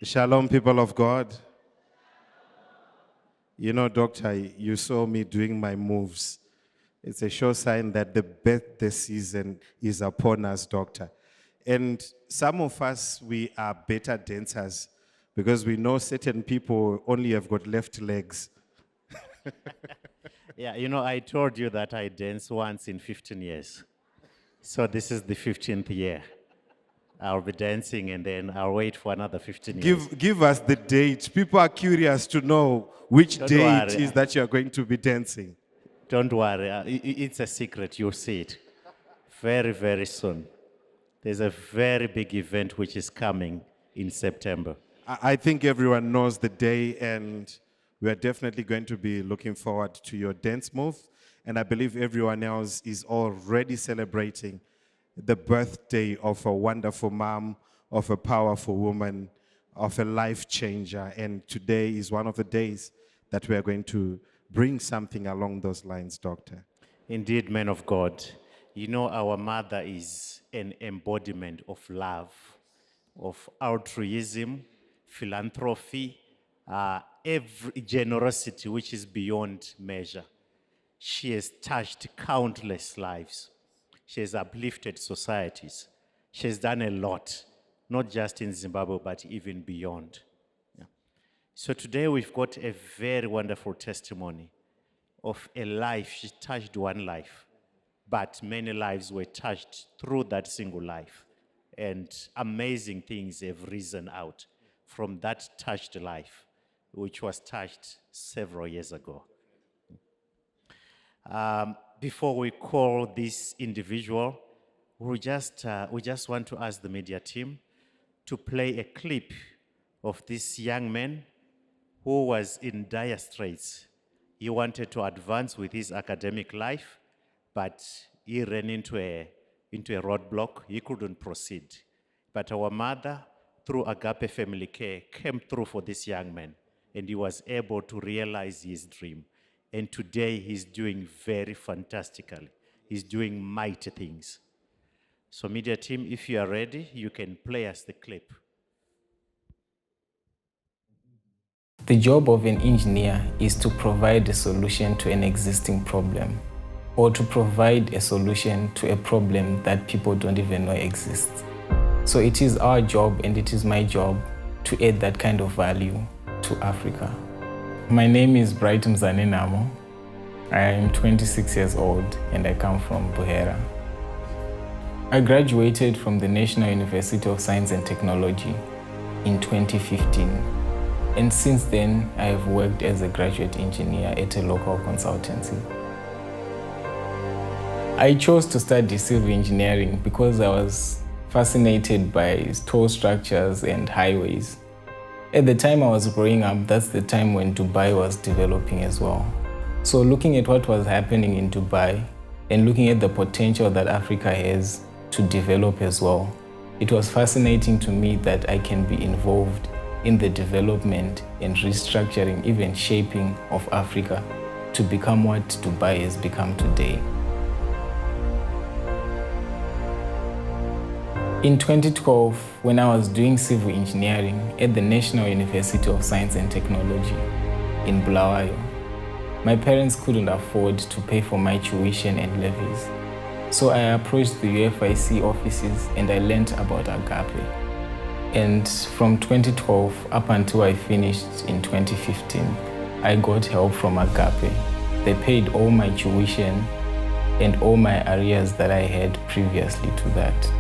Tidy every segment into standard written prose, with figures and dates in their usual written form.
Shalom, people of God. You know, Doctor, you saw me doing my moves. It's a sure sign that the birthday season is upon us, Doctor. And some of us, we are better dancers because we know certain people only have got left legs. Yeah, I told you that I danced once in 15 years. So this is the 15th year. I'll be dancing and then I'll wait for another 15 years. Give us the date. People are curious to know which Don't day it worry. is that you are going to be dancing. Don't worry, it's a secret. You'll see it very, very soon. There's a very big event which is coming in September. I think everyone knows the day, and we are definitely going to be looking forward to your dance move. And I believe everyone else is already celebrating the birthday of a wonderful mom, of a powerful woman, of a life changer. And today is one of the days that we are going to bring something along those lines, Doctor. Indeed, man of God. Our mother is an embodiment of love, of altruism, philanthropy, every generosity which is beyond measure. She has touched countless lives. She has uplifted societies. She has done a lot, not just in Zimbabwe, but even beyond. Yeah. So today we've got a very wonderful testimony of a life. She touched one life, but many lives were touched through that single life. And amazing things have risen out from that touched life, which was touched several years ago. Before we call this individual, we just want to ask the media team to play a clip of this young man who was in dire straits. He wanted to advance with his academic life, but he ran into a roadblock. He couldn't proceed. But our mother, through Agape Family Care, came through for this young man, and he was able to realize his dream. And today he's doing very fantastically. He's doing mighty things. So media team, if you are ready, you can play us the clip. The job of an engineer is to provide a solution to an existing problem, or to provide a solution to a problem that people don't even know exists. So it is our job, and it is my job, to add that kind of value to Africa. My name is Bright Mzane Namo. I am 26 years old and I come from Buhera. I graduated from the National University of Science and Technology in 2015. And since then, I have worked as a graduate engineer at a local consultancy. I chose to study civil engineering because I was fascinated by toll structures and highways. At the time I was growing up, that's the time when Dubai was developing as well. So looking at what was happening in Dubai and looking at the potential that Africa has to develop as well, it was fascinating to me that I can be involved in the development and restructuring, even shaping of Africa to become what Dubai has become today. In 2012, when I was doing civil engineering at the National University of Science and Technology in Bulawayo, my parents couldn't afford to pay for my tuition and levies. So I approached the UFIC offices and I learned about Agape. And from 2012 up until I finished in 2015, I got help from Agape. They paid all my tuition and all my arrears that I had previously to that.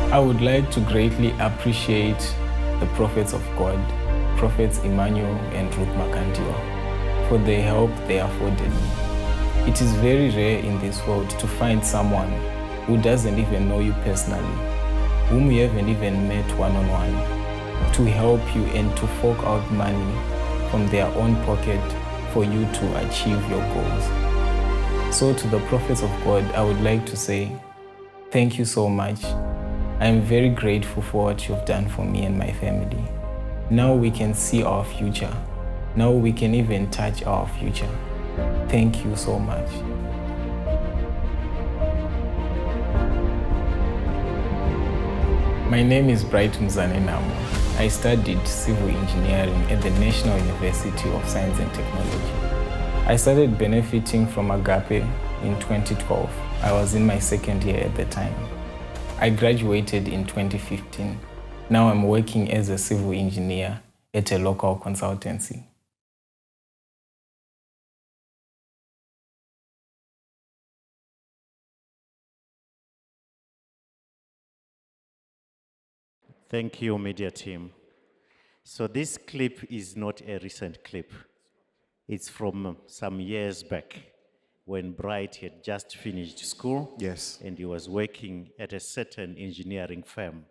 I would like to greatly appreciate the prophets of God, Prophets Emmanuel and Ruth Makandiwa, for the help they afforded me. It is very rare in this world to find someone who doesn't even know you personally, whom you haven't even met one-on-one, to help you and to fork out money from their own pocket for you to achieve your goals. So to the prophets of God, I would like to say, thank you so much. I am very grateful for what you've done for me and my family. Now we can see our future. Now we can even touch our future. Thank you so much. My name is Bright Mzane Namo. I studied civil engineering at the National University of Science and Technology. I started benefiting from Agape in 2012. I was in my second year at the time. I graduated in 2015. Now I'm working as a civil engineer at a local consultancy. Thank you, media team. So this clip is not a recent clip. It's from some years back when Bright had just finished school. Yes. And he was working at a certain engineering firm.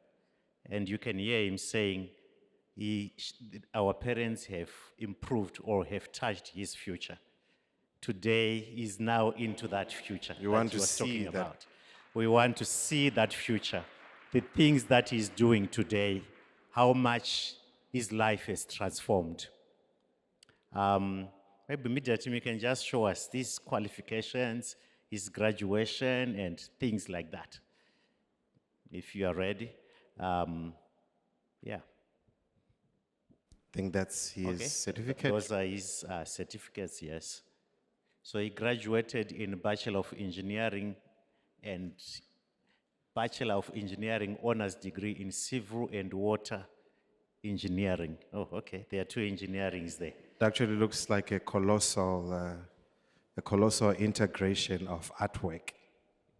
And you can hear him saying, our parents have improved or have touched his future. Today, he's now into that future. You want he to was see talking that. about. We want to see that future, the things that he's doing today, how much his life has transformed. Maybe media team, you can just show us these qualifications, his graduation, and things like that. If you are ready. Yeah. I think that's his Okay. certificate. Those are his certificates, yes. So he graduated in Bachelor of Engineering and Bachelor of Engineering honors degree in Civil and Water Engineering. Oh, okay. There are two engineerings there. It actually looks like a colossal integration of artwork.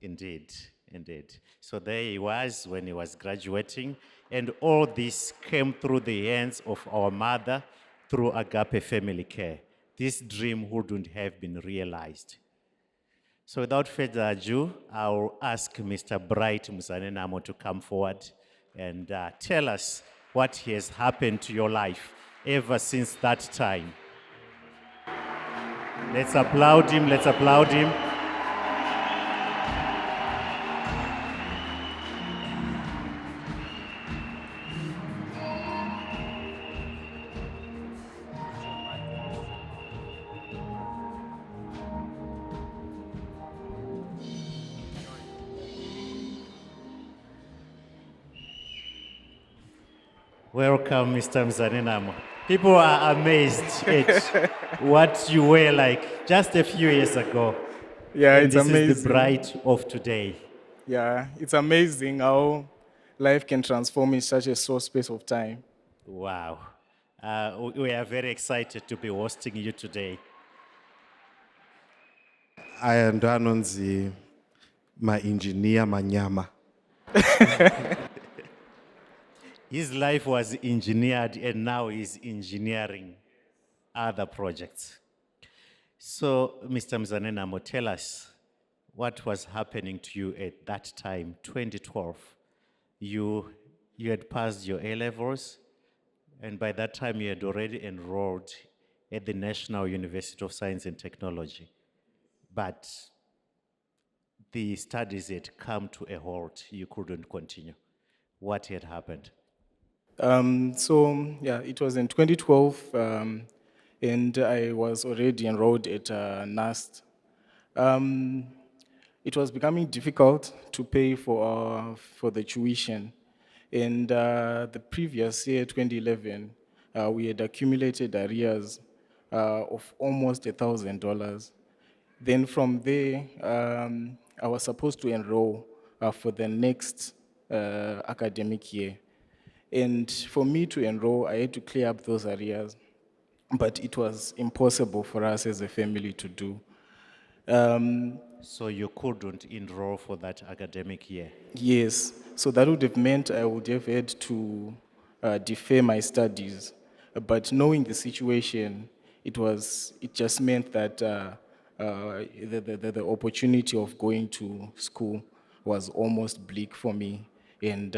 Indeed, indeed. So there he was when he was graduating, and all this came through the hands of our mother through Agape Family Care. This dream wouldn't have been realized. So without further ado, I'll ask Mr. Bright Mzane Namo to come forward and tell us what has happened to your life ever since that time. Let's applaud him, let's applaud him. Welcome, Mr. Mzane Namo. People are amazed at what you were like just a few years ago. Yeah, And it's this amazing. is the Bright of today. Yeah, it's amazing how life can transform in such a short space of time. Wow. We are very excited to be hosting you today. I am Danonzi, my engineer, Manyama. His life was engineered and now he's engineering other projects. So, Mr. Mzane Namo, tell us what was happening to you at that time, 2012. You had passed your A-levels, and by that time you had already enrolled at the National University of Science and Technology. But the studies had come to a halt. You couldn't continue. What had happened? It was in 2012, and I was already enrolled at NAST. It was becoming difficult to pay for the tuition. And the previous year, 2011, we had accumulated arrears of almost $1,000. Then from there, I was supposed to enroll for the next academic year. And for me to enroll, I had to clear up those arrears, but it was impossible for us as a family to do. So you couldn't enroll for that academic year? Yes, so that would have meant I would have had to defer my studies. But knowing the situation, it just meant that the opportunity of going to school was almost bleak for me. And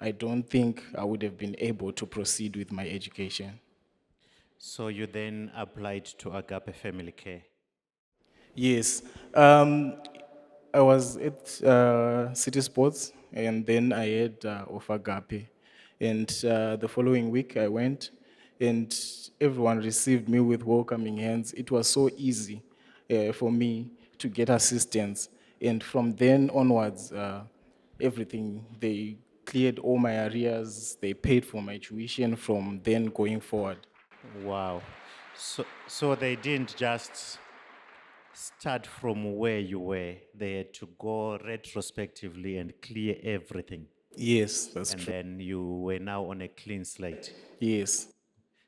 I don't think I would have been able to proceed with my education. So you then applied to Agape Family Care? Yes. I was at City Sports, and then I had of Agape. And the following week I went, and everyone received me with welcoming hands. It was so easy for me to get assistance. And from then onwards, everything, they cleared all my arrears. They paid for my tuition from then going forward. Wow. So they didn't just start from where you were. They had to go retrospectively and clear everything. Yes, that's And true. then you were now on a clean slate. Yes.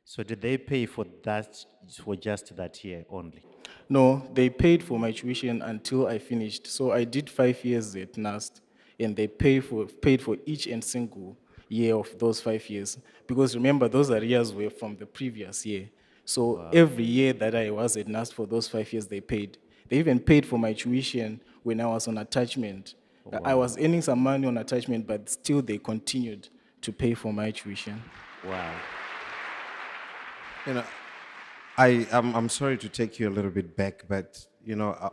So did they pay for that for just that year only? No, they paid for my tuition until I finished. So I did 5 years at NAST, and they paid for each and single year of those 5 years. Because remember, those arrears were from the previous year. So every year that I was at NAST for those 5 years, they paid. They even paid for my tuition when I was on attachment. I was earning some money on attachment, but still they continued to pay for my tuition. Wow. You know, I'm sorry to take you a little bit back, but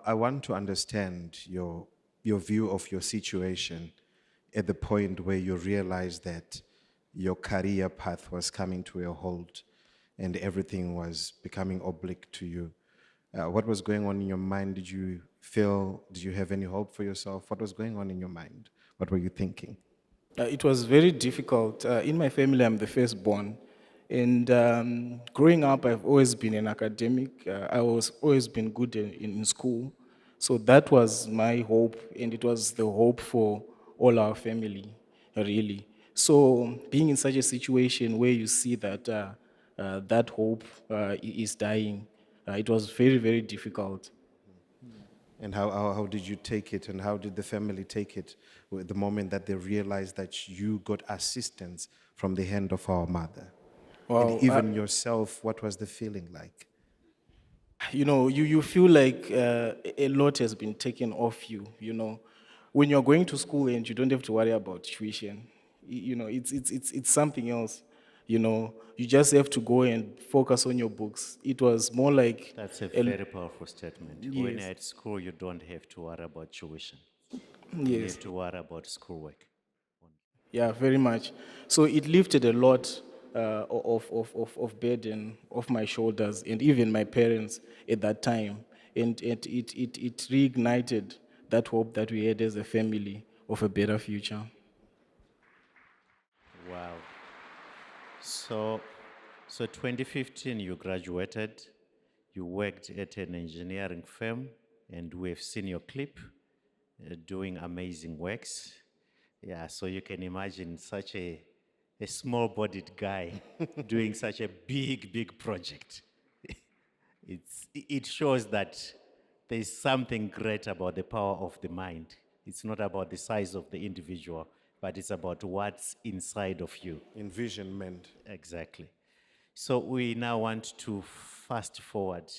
I want to understand your view of your situation at the point where you realized that your career path was coming to a halt and everything was becoming oblique to you. What was going on in your mind? Did you have any hope for yourself? What was going on in your mind? What were you thinking? It was very difficult. In my family, I'm the firstborn. And growing up, I've always been an academic. I was always been good in school. So that was my hope, and it was the hope for all our family, really. So being in such a situation where you see that that hope is dying, it was very, very difficult. And how did you take it, and how did the family take it with the moment that they realized that you got assistance from the hand of our mother? Well, And even yourself, what was the feeling like? you feel like a lot has been taken off you, when you're going to school and you don't have to worry about tuition. It's something else. You just have to go and focus on your books. It was more like That's a very powerful statement. When Yes. you're at school, you don't have to worry about tuition. You yes. have to worry about schoolwork. Yeah, very much. So it lifted a lot of burden off my shoulders, and even my parents at that time. And it reignited that hope that we had as a family of a better future. Wow. So 2015, you graduated, you worked at an engineering firm, and we've seen your clip doing amazing works. Yeah, so you can imagine such a small-bodied guy doing such a big project. It shows that there's something great about the power of the mind. It's not about the size of the individual, but it's about what's inside of you. Envisionment. Exactly. So we now want to fast forward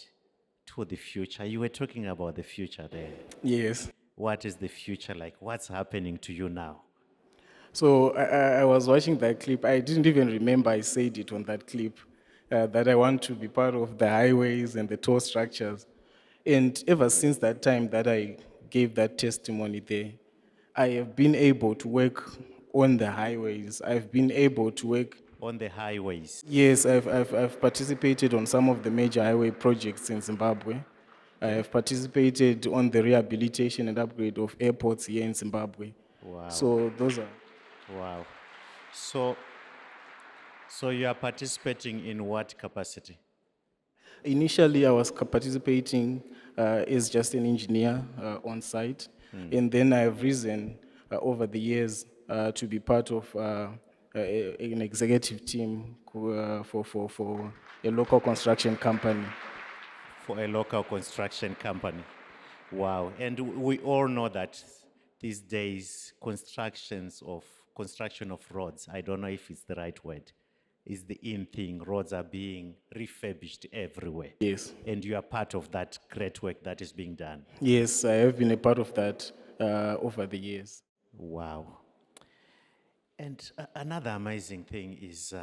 to the future. You were talking about the future there. Yes. What is the future like? What's happening to you now? So I was watching that clip. I didn't even remember I said it on that clip, that I want to be part of the highways and the toll structures. And ever since that time that I gave that testimony there, I have been able to work on the highways. I've been able to work. On the highways. Yes, I've participated on some of the major highway projects in Zimbabwe. I have participated on the rehabilitation and upgrade of airports here in Zimbabwe. Wow. So those are. Wow. So you are participating in what capacity? Initially, I was participating as just an engineer on site, and then I have risen over the years to be part of an executive team for a local construction company. For a local construction company. Wow. And we all know that these days construction of roads, I don't know if it's the right word, is the in thing. Roads are being refurbished everywhere. Yes. And you are part of that great work that is being done. Yes, I have been a part of that over the years. Wow. And another amazing thing is,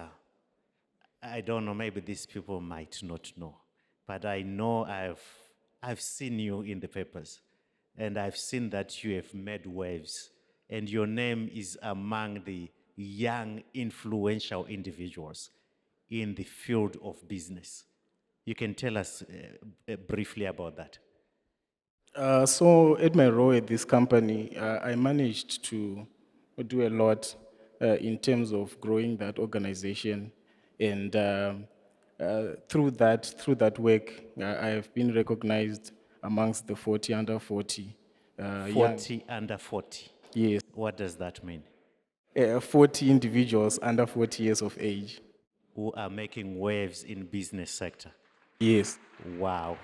I don't know, maybe these people might not know, but I know I've seen you in the papers, and I've seen that you have made waves, and your name is among the young, influential individuals in the field of business. You can tell us briefly about that. So at my role at this company, I managed to do a lot. in terms of growing that organization. And through that work, I have been recognized amongst the 40 under 40. Young, 40 under 40. yes, What does that mean? 40 individuals under 40 years of age. Who are making waves in business sector. Yes. Wow.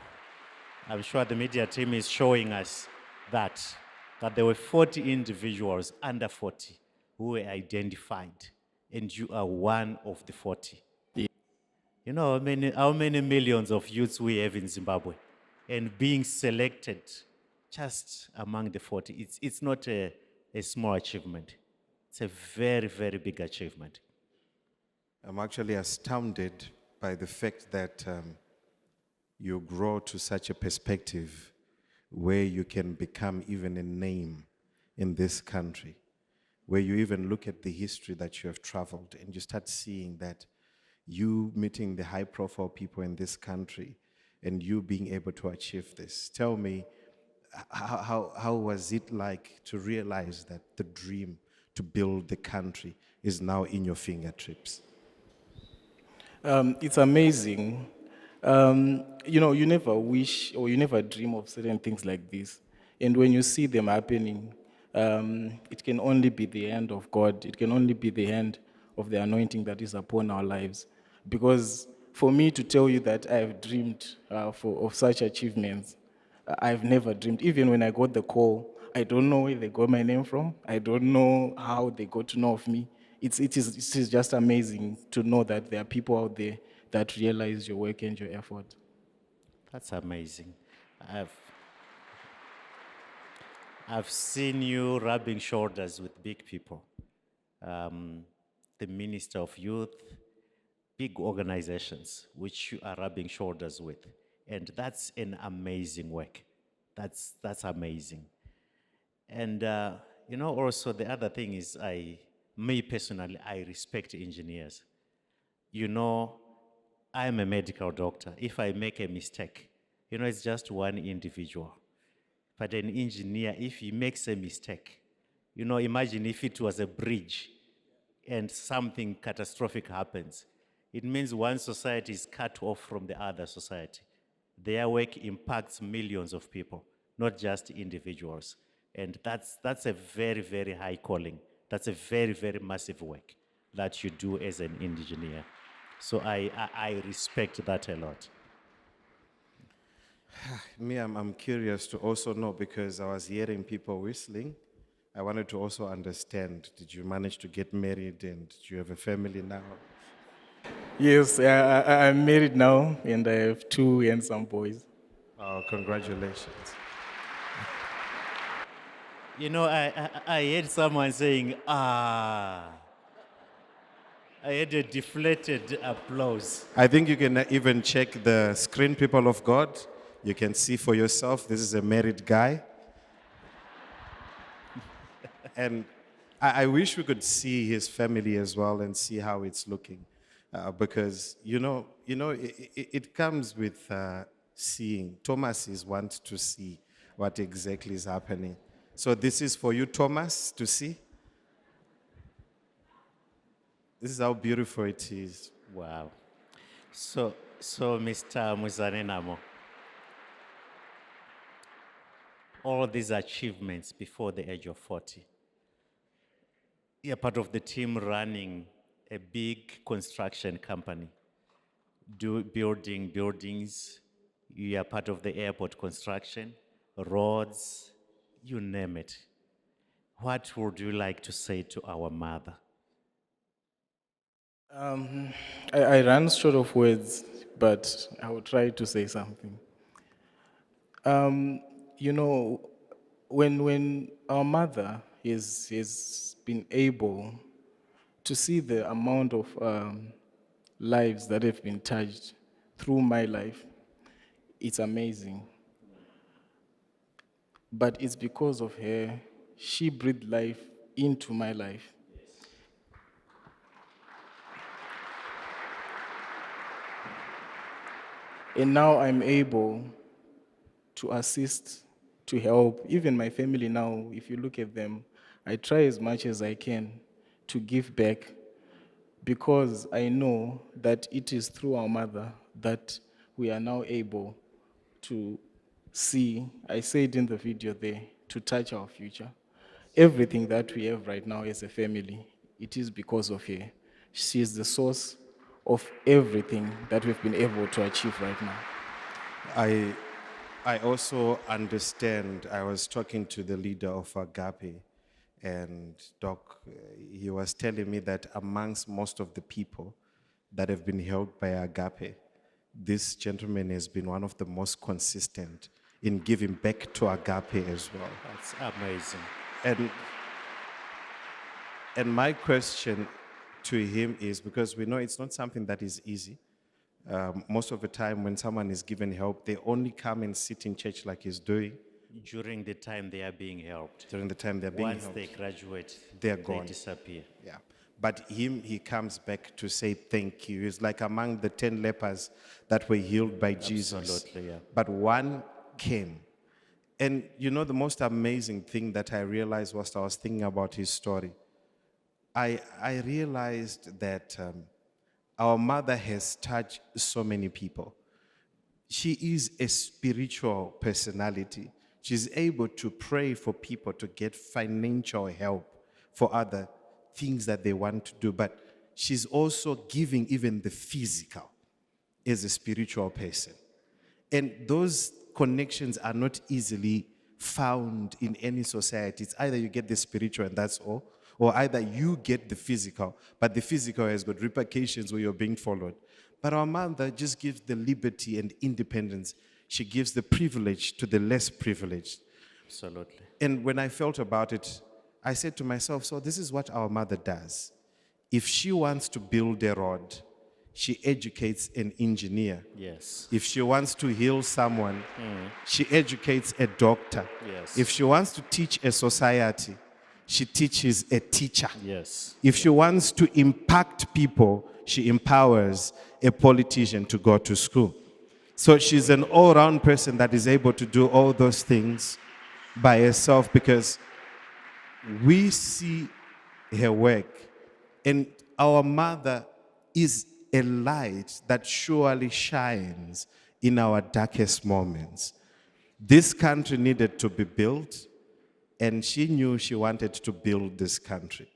I'm sure the media team is showing us that there were 40 individuals under 40 who were identified, and you are one of the 40. Yeah. You know how many millions of youths we have in Zimbabwe, and being selected just among the 40, it's not a small achievement. It's a very, very big achievement. I'm actually astounded by the fact that you grow to such a perspective where you can become even a name in this country, where you even look at the history that you have traveled and you start seeing that you meeting the high profile people in this country and you being able to achieve this. Tell me, how was it like to realize that the dream to build the country is now in your fingertips? It's amazing. You never wish or you never dream of certain things like this. And when you see them happening, it can only be the hand of God. It can only be the hand of the anointing that is upon our lives. Because for me to tell you that I've dreamed of such achievements, I've never dreamed. Even when I got the call, I don't know where they got my name from. I don't know how they got to know of me. It is just amazing to know that there are people out there that realize your work and your effort. That's amazing. I've seen you rubbing shoulders with big people. The Minister of Youth, big organizations which you are rubbing shoulders with. And that's an amazing work. That's amazing. And also the other thing is me personally, I respect engineers. I'm a medical doctor. If I make a mistake, it's just one individual. But an engineer, if he makes a mistake, imagine if it was a bridge and something catastrophic happens. It means one society is cut off from the other society. Their work impacts millions of people, not just individuals. And that's a very, very high calling. That's a very, very massive work that you do as an engineer. So I respect that a lot. Me, I'm curious to also know, because I was hearing people whistling. I wanted to also understand, did you manage to get married and do you have a family now? Yes, I'm married now, and I have 2 handsome boys. Oh, congratulations. I heard someone saying, I had a deflated applause. I think you can even check the screen, people of God. You can see for yourself, this is a married guy. And I wish we could see his family as well and see how it's looking. Because, it comes with seeing. Thomas is want to see what exactly is happening. So this is for you, Thomas, to see. This is how beautiful it is. Wow. So Mr. Muzanenamo, all these achievements before the age of 40, you're part of the team running a big construction company, building buildings. You are part of the airport construction, roads, you name it. What would you like to say to our mother? I ran short of words, but I will try to say something. When our mother has been able to see the amount of lives that have been touched through my life, it's amazing. But it's because of her. She breathed life into my life. And now I'm able to assist, to help. Even my family now, if you look at them, I try as much as I can to give back, because I know that it is through our mother that we are now able to see, I said in the video there, to touch our future. Everything that we have right now as a family, it is because of her. She is the source of everything that we've been able to achieve right now. I also understand. I was talking to the leader of Agape, and Doc, he was telling me that amongst most of the people that have been helped by Agape, this gentleman has been one of the most consistent in giving back to Agape as well. That's amazing. And my question to him is, because we know it's not something that is easy. Most of the time when someone is given help, they only come and sit in church like he's doing. During the time they are being helped. During the time they're being Once helped, they graduate, they're gone. they disappear. Yeah. But he comes back to say thank you. He's like among the 10 lepers that were healed by Jesus. Absolutely, yeah. But one came. And you know the most amazing thing that I realized whilst I was thinking about his story, I realized that our mother has touched so many people. She is a spiritual personality. She's able to pray for people to get financial help for other things that they want to do, but she's also giving even the physical as a spiritual person. And those connections are not easily found in any society. It's either you get the spiritual and that's all, or either you get the physical, but the physical has got repercussions where you're being followed. But our mother just gives the liberty and independence. She gives the privilege to the less privileged. Absolutely. And when I felt about it, I said to myself, so this is what our mother does. If she wants to build a road, she educates an engineer. Yes. If she wants to heal someone, she educates a doctor. Yes. If she wants to teach a society, she teaches a teacher. Yes. If she wants to impact people, she empowers a politician to go to school. So she's an all-round person that is able to do all those things by herself, because we see her work, and our mother is a light that surely shines in our darkest moments. This country needed to be built, and she knew she wanted to build this country.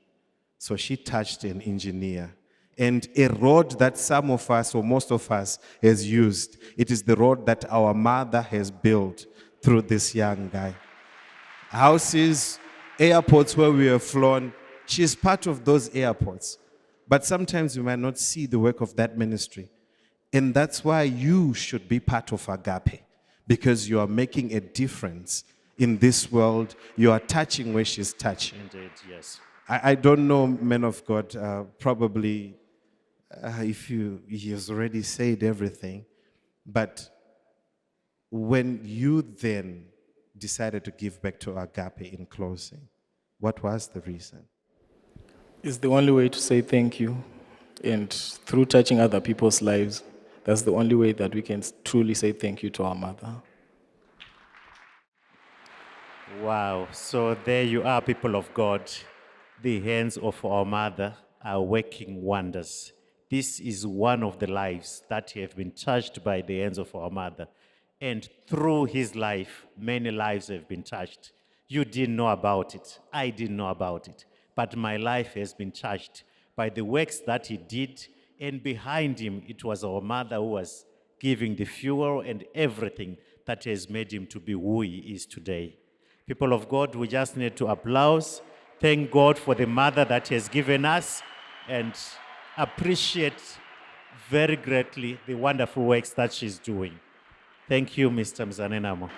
So she touched an engineer. And a road that some of us, or most of us, has used, it is the road that our mother has built through this young guy. Houses, airports where we have flown, she's part of those airports. But sometimes we might not see the work of that ministry. And that's why you should be part of Agape, because you are making a difference in this world. You are touching where she's touching. Indeed, yes. I don't know, men of God, probably if he has already said everything, but when you then decided to give back to Agape in closing, what was the reason? It's the only way to say thank you. And through touching other people's lives, that's the only way that we can truly say thank you to our mother. Wow. So there you are, people of God. The hands of our mother are working wonders. This is one of the lives that have been touched by the hands of our mother. And through his life, many lives have been touched. You didn't know about it. I didn't know about it. But my life has been touched by the works that he did. And behind him, it was our mother who was giving the fuel and everything that has made him to be who he is today. People of God, we just need to applaud. Thank God for the mother that he has given us, and appreciate very greatly the wonderful works that she's doing. Thank you, Mr. Mzanenamo.